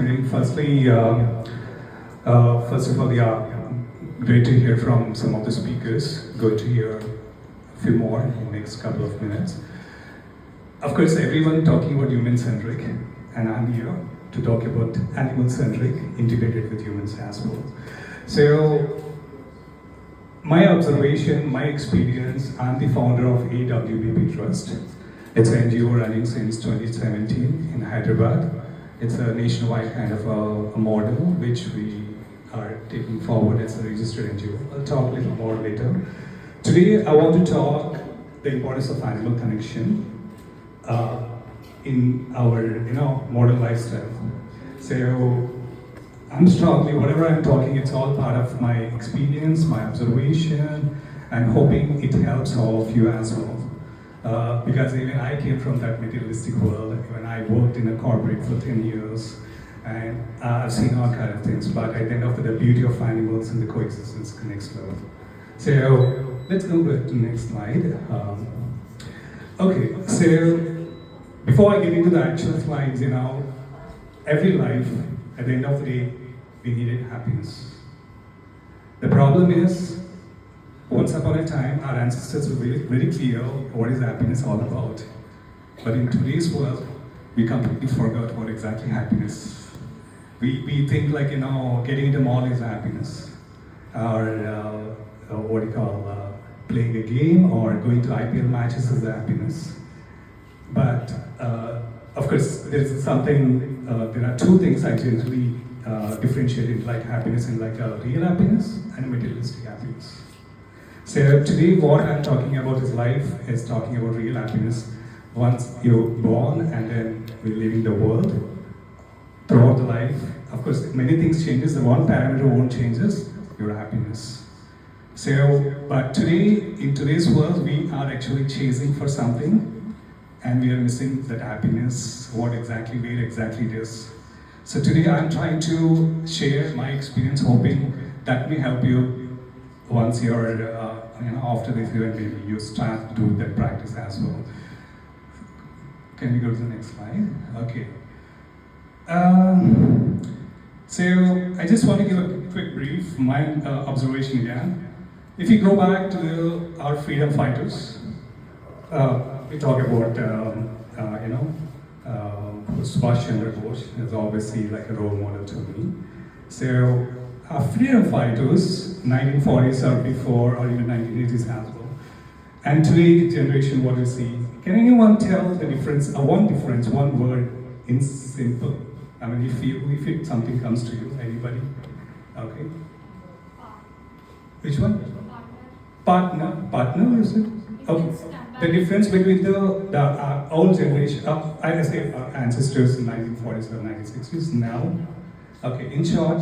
evening. First of all, yeah, great to hear from some of the speakers. Good to hear a few more in the next couple of minutes. Of course, everyone talking about human-centric, and I'm here to talk about animal-centric, integrated with humans as well. So, my observation, my experience, I'm the founder of AWBP Trust. It's an NGO running since 2017 in Hyderabad. It's a nationwide kind of a model which we are taking forward as a registered NGO. I'll talk a little more later. Today, I want to talk the importance of animal connection in our modern lifestyle. So I'm strongly, whatever I'm talking, it's all part of my experience, my observation, and hoping it helps all of you as well. Because even I came from that materialistic world when I worked in a corporate for 10 years, and I've seen all kind of things, but at the end of the beauty of animals and the coexistence connects love. So let's go back to the next slide. Okay, so before I get into the actual slides, every life, at the end of the day, we needed happiness. The problem is, once upon a time, our ancestors were very clear what is happiness all about. But in today's world, we completely forgot what exactly happiness. We think like, getting into mall is happiness. Or playing a game or going to IPL matches is happiness. But of course, there is something, there are two things I generally differentiate in like happiness and like a real happiness and a materialistic happiness. So today what I'm talking about is life, is talking about real happiness. Once you're born and then we're living the world, throughout the life, of course many things changes, the one parameter won't changes, your happiness. So, but today, in today's world, we are actually chasing for something and we are missing that happiness, where exactly it is. So today I'm trying to share my experience, hoping that may help you once you're, after this event, maybe you start to do that practice as well. Can we go to the next slide? Okay. So I just want to give a quick brief, my observation again. If you go back to our freedom fighters, we talk about, Subhash Chandra Bose is obviously like a role model to me. So our freedom fighters, 1940s or before, or even 1980s as well. And today generation, what we see, can anyone tell the difference, one word in simple? I mean, if something comes to you, anybody? Okay. Which one? Partner, is it? Okay. The difference between the old generation, I say our ancestors in 1940s or 1960s, now, okay, in short,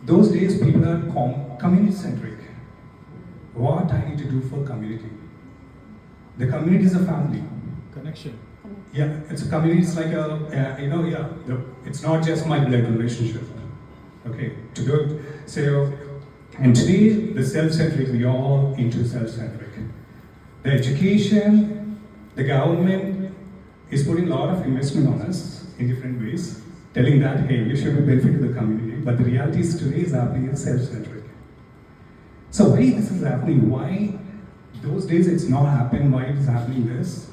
those days people are community-centric. What I need to do for community? The community is a family. Connection. Yeah, it's a community, it's like it's not just my blood relationship. Okay, to do it. So, and today, the self-centric, we are all into self-centric. The education, the government is putting a lot of investment on us in different ways, telling that, hey, you should be benefit to the community, but the reality is today is happening as self-centric. So why this is happening? Why those days it's not happening? Why it is happening this?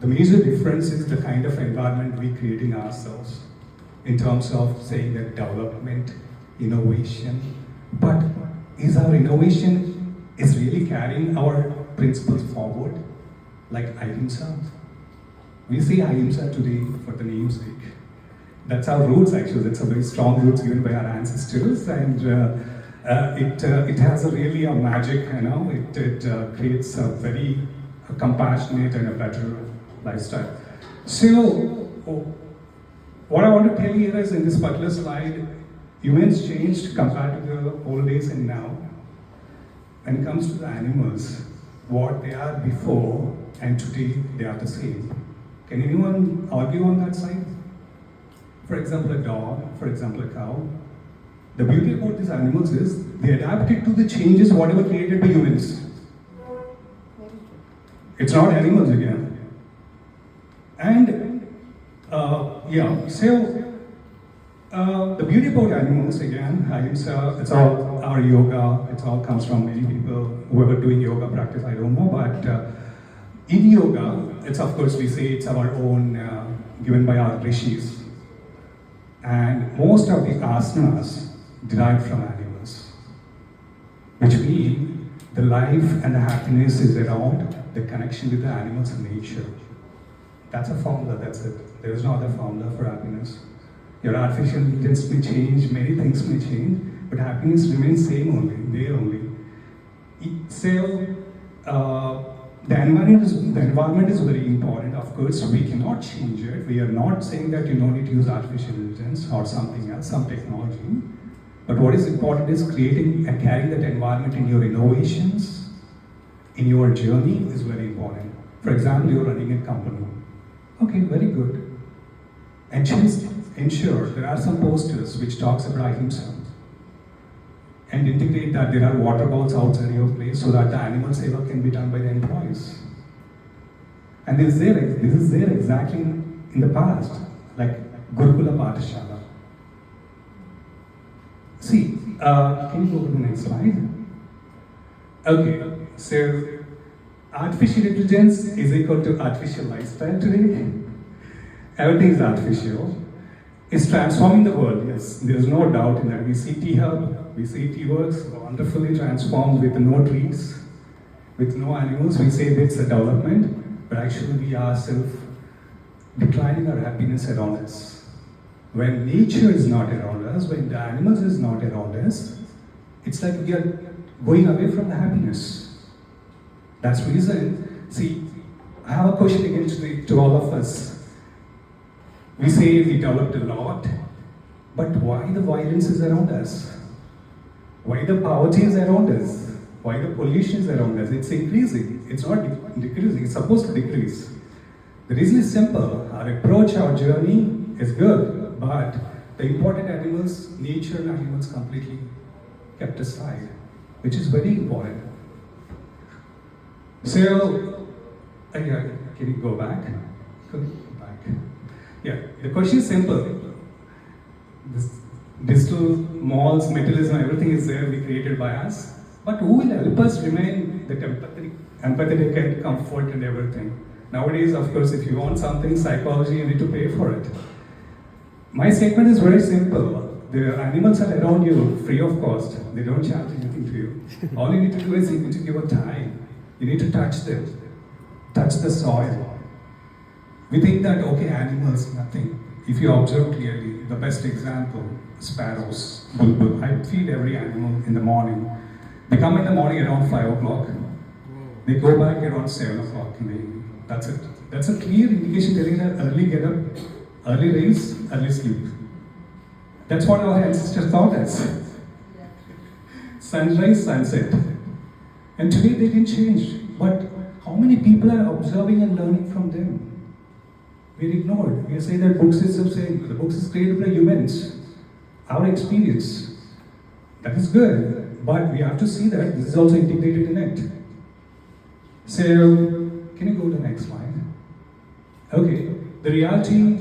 The major difference is the kind of environment we're creating ourselves in terms of saying that development, innovation, but is our innovation is really carrying our principles forward, like ahimsa? We say ahimsa today for the namesake. That's our roots actually, that's a very strong roots given by our ancestors, and it has a really a magic, it creates a very compassionate and a better lifestyle. So, what I want to tell you is in this particular slide, humans changed compared to the old days and now. When it comes to the animals, what they are before and today, they are the same. Can anyone argue on that side? For example, a dog, for example, a cow. The beauty about these animals is they adapted to the changes whatever created by humans. It's not animals again. And so The beauty about animals, again, it's all our yoga, it all comes from many people, whoever doing yoga practice, I don't know, but in yoga, it's of course we say it's our own, given by our rishis. And most of the asanas derived from animals, which mean the life and the happiness is around the connection with the animals and nature. That's a formula, that's it. There is no other formula for happiness. Your artificial intelligence may change, many things may change, but happiness remains same only, there only. So, the environment is very important. Of course, we cannot change it. We are not saying that you don't need to use artificial intelligence or something else, some technology. But what is important is creating and carrying that environment in your innovations, in your journey is very important. For example, you're running a company. Okay, very good. And just ensure there are some posters which talks about himself. And integrate that there are water bowls outside your place so that the animal seva can be done by the employees. And this is there exactly in the past, like Gurukula Pathashala. See, can you go to the next slide? Okay, so artificial intelligence is equal to artificial lifestyle today. Everything is artificial. It's transforming the world, yes. There's no doubt in that. We see T-Hub, we see T-Works, wonderfully transformed with no trees, with no animals. We say it's a development, but actually we are declining our happiness around us. When nature is not around us, when the animals is not around us, it's like we are going away from the happiness. That's the reason. See, I have a question again to all of us. We say we developed a lot, but why the violence is around us? Why the poverty is around us? Why the pollution is around us? It's increasing. It's not decreasing. It's supposed to decrease. The reason is simple. Our approach, our journey is good, but the important animals, nature and animals completely kept aside, which is very important. So, can you go back? Yeah, the question is simple. This digital malls, materialism, everything is there, we created by us. But who will help us remain that empathetic and comfort and everything? Nowadays, of course, if you want something, psychology, you need to pay for it. My statement is very simple. The animals are around you free of cost. They don't charge anything to you. All you need to do is you need to give a time. You need to touch them, touch the soil. We think that, okay, animals, nothing. If you observe clearly, the best example, sparrows, bulbul. I feed every animal in the morning. They come in the morning around 5 o'clock. They go back around 7 o'clock in the evening. That's it. That's a clear indication telling that early get up, early raise, early sleep. That's what our ancestors taught us. Sunrise, sunset. And today they didn't change. But how many people are observing and learning from them? We're ignored. We say that books is saying the books is created by humans. Our experience. That is good. But we have to see that this is also integrated in it. So, can you go to the next slide? Okay, the reality,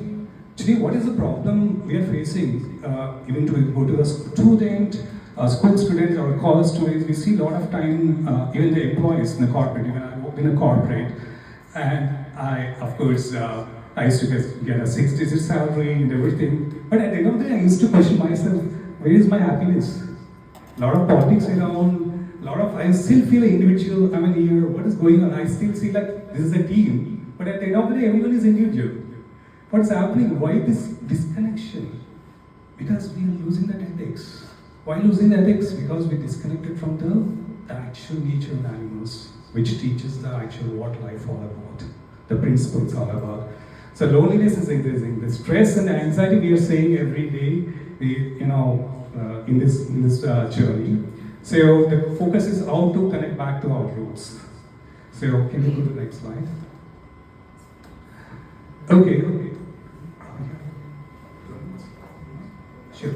today what is the problem we are facing? Even to go to a student, school students or college students, we see a lot of time, even the employees in the corporate, even I work in a corporate, and I, of course, I used to get a 6-digit salary and everything, but at the end of the day, I used to question myself, where is my happiness? A lot of politics around, I still feel an individual, I'm here, what is going on? I still see like this is a team, but at the end of the day, everyone is individual. What's happening? Why this disconnection? Because we are losing that ethics. Why losing the ethics? Because we disconnected from the actual nature of animals, which teaches the actual what life all about, the principles all about. So loneliness is increasing. The stress and anxiety we are saying every day, in this journey. So the focus is how to connect back to our roots. So can you go to the next slide? Okay. Sure.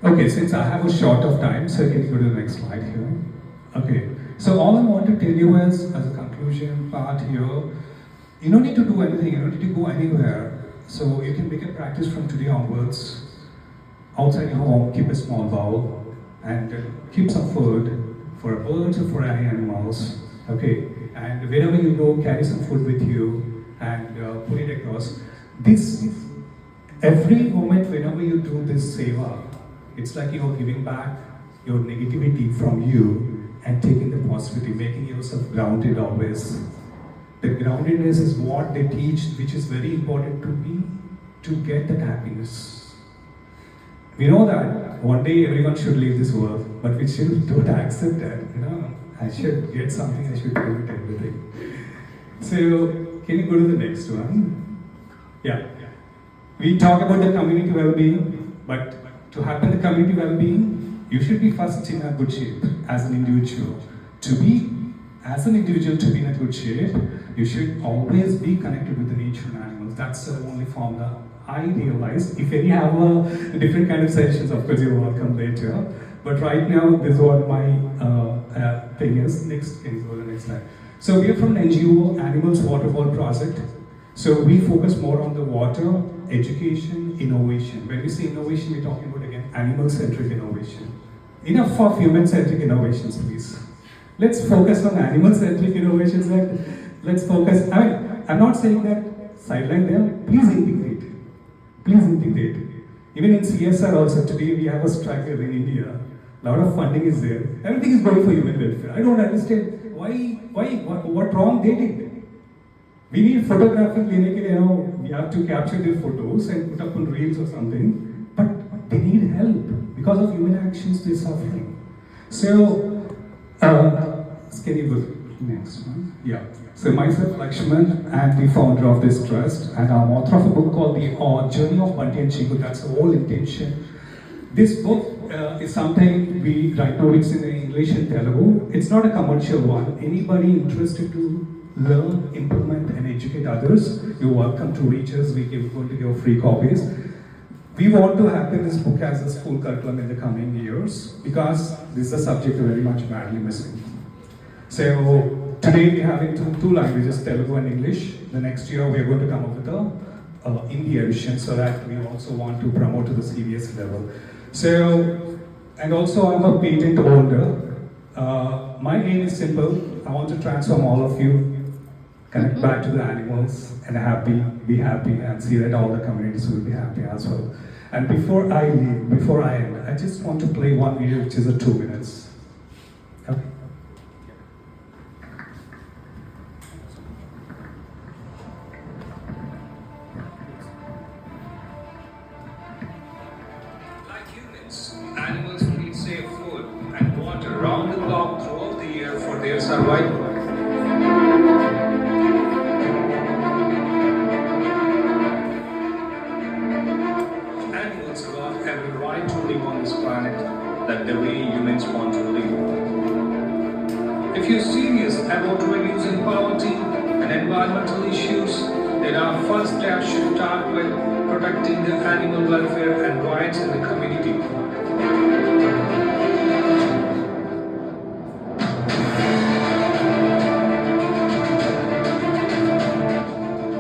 Okay, since I have a short of time, so can you go to the next slide here? Okay. So all I want to tell you is, as a conclusion part here, You don't need to do anything, you don't need to go anywhere. So you can make a practice from today onwards. Outside your home, keep a small bowl and keep some food for birds or for any animals. Okay, and wherever you go, carry some food with you and put it across. This every moment, whenever you do this seva, it's like you're giving back your negativity from you and taking the positivity, making yourself grounded always. The groundedness is what they teach, which is very important to me to get that happiness. We know that one day everyone should leave this world, but we still don't accept that. I should get something, I should do it, everything. So, can you go to the next one? Yeah. We talk about the community well-being, but to happen the community well-being, you should be first in a good shape as an individual. As an individual to be in a good shape, you should always be connected with the nature and animals. That's the only formula I realize. If any have a different kind of sessions, of course you're welcome later. But right now, this is what my thing is. Next, can you go to the next slide? So we are from NGO, Animals Waterfall Project. So we focus more on the water, education, innovation. When we say innovation, we're talking about, again, animal-centric innovation. Enough of human-centric innovations, please. Let's focus on animal-centric innovations. Let's focus. I'm not saying that sideline them. Please integrate. Please integrate. Even in CSR also, today we have a struggle in India. A lot of funding is there. Everything is going for human welfare. I don't understand what wrong they did. We need photographic clinic, we have to capture their photos and put up on reels or something. But they need help. Because of human actions, they're suffering. So, can you go to the next one? Yeah. So myself, Lakshman, and the founder of this trust, and I'm author of a book called The Journey of Bunty and Ching. That's the whole intention. This book is something right now it's in English and Telugu. It's not a commercial one. Anybody interested to learn, implement, and educate others, you're welcome to reach us. We're going to give free copies. We want to have this book as a school curriculum in the coming years because this is a subject very much badly missing. So today we have it two languages, Telugu and English. The next year we are going to come up with a Hindi edition so that we also want to promote to the CBSE level. So, and also I'm a patent holder. My aim is simple. I want to transform all of you, connect back to the animals and be happy and see that all the communities will be happy as well. And before I end, I just want to play one video which is 2 minutes. Okay. Like humans, animals need safe food and water round the clock throughout the year for their survival. That the way humans want to live. If you're serious about reducing poverty and environmental issues, then our first step should start with protecting the animal welfare and rights in the community.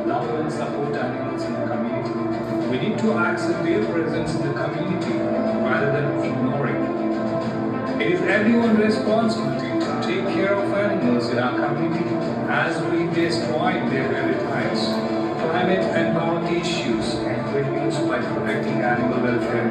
Love and support animals in the community. We need to accept their presence in the community rather than ignoring. It is everyone's responsibility to take care of animals in our community as we destroy their habitats. Climate and poverty issues can be reduced by protecting animal welfare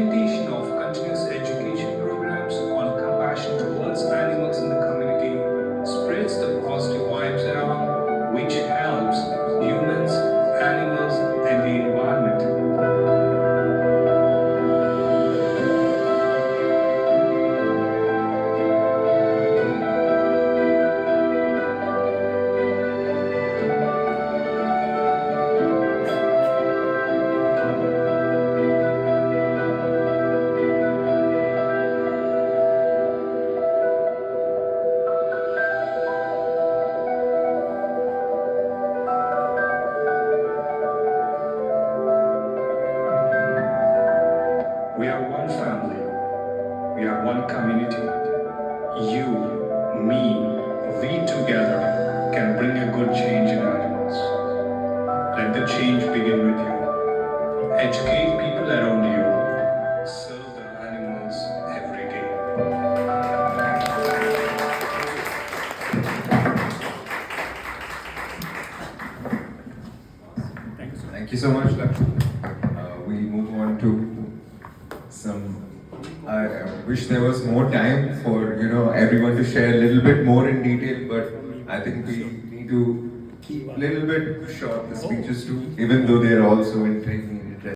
implementation of continuous education programs on compassion towards animals in the community spreads the positive vibes around, which helps humans, animals, and the environment. We are one family. We are one community. You, me, we together can bring a good change in animals. Let the change begin with you. Educate people around you. Serve the animals every day. Thank you so much, Lakshman. We move on to some. I wish there was more time for everyone to share a little bit more in detail, but I think we need to keep a little bit short the speeches too, even though they're also intriguing